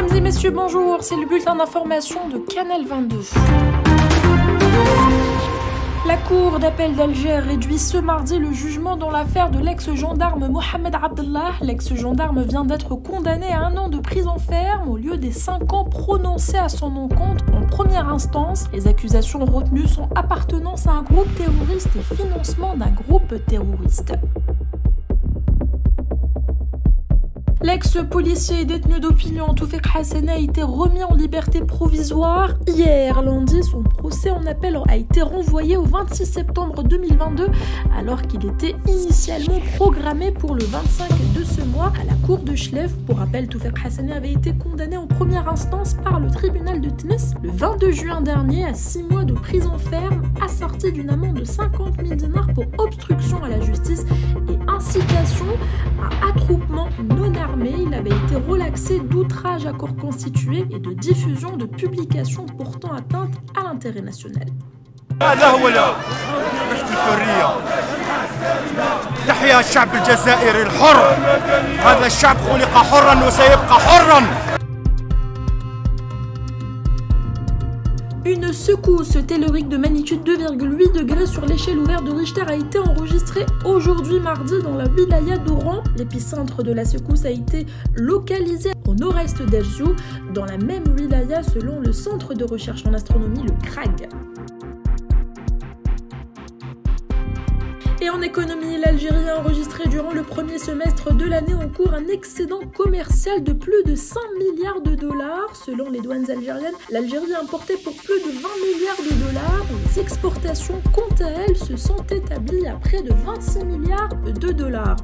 Mesdames et messieurs, bonjour, c'est le bulletin d'information de Canal 22. La Cour d'appel d'Alger réduit ce mardi le jugement dans l'affaire de l'ex-gendarme Mohamed Abdellah. L'ex-gendarme vient d'être condamné à 1 an de prison ferme au lieu des 5 ans prononcés à son encontre en première instance. Les accusations retenues sont appartenance à un groupe terroriste et financement d'un groupe terroriste. L'ex-policier détenu d'opinion Toufik Hassani a été remis en liberté provisoire. Hier, lundi, son procès en appel a été renvoyé au 26 septembre 2022 alors qu'il était initialement programmé pour le 25 de ce mois à la cour de Chlef. Pour rappel, Toufik Hassani avait été condamné en première instance par le tribunal de Tunis le 22 juin dernier à 6 mois de prison ferme assortie d'une amende de 50 000 dinars pour obstruction à la justice et incitation à attroupement non armé. Il avait été relaxé d'outrage à corps constitué et de diffusion de publications portant atteinte à l'intérêt national. Une secousse tellurique de magnitude 2,8 degrés sur l'échelle ouverte de Richter a été enregistrée aujourd'hui mardi dans la wilaya d'Oran. L'épicentre de la secousse a été localisé au nord-est d'Elzou, dans la même wilaya selon le centre de recherche en astronomie, le CRAG. Et en économie, l'Algérie a enregistré durant le premier semestre de l'année en cours un excédent commercial de plus de 5 milliards de dollars. Selon les douanes algériennes, l'Algérie a importé pour plus de 20 milliards de dollars. Les exportations, quant à elles, se sont établies à près de 26 milliards de dollars.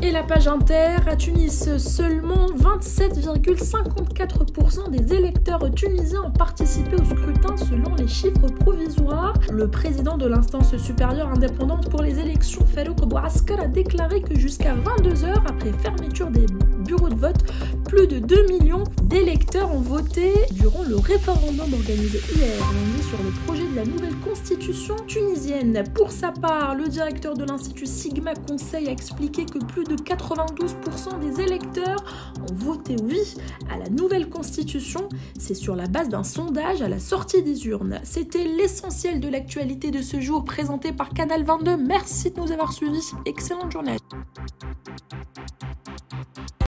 Et la page Inter, à Tunis, seulement 27,54% des électeurs tunisiens ont participé au scrutin selon les chiffres provisoires. Le président de l'instance supérieure indépendante pour les élections, Farouk Bouaskar, a déclaré que jusqu'à 22h après fermeture des bureaux de vote, plus de 2 millions d'électeurs ont voté durant le référendum organisé hier lundi sur le projet de la nouvelle constitution tunisienne. Pour sa part, le directeur de l'Institut Sigma Conseil a expliqué que plus de 92% des électeurs ont voté oui à la nouvelle constitution. C'est sur la base d'un sondage à la sortie des urnes. C'était l'essentiel de l'actualité de ce jour présenté par Canal 22. Merci de nous avoir suivis. Excellente journée.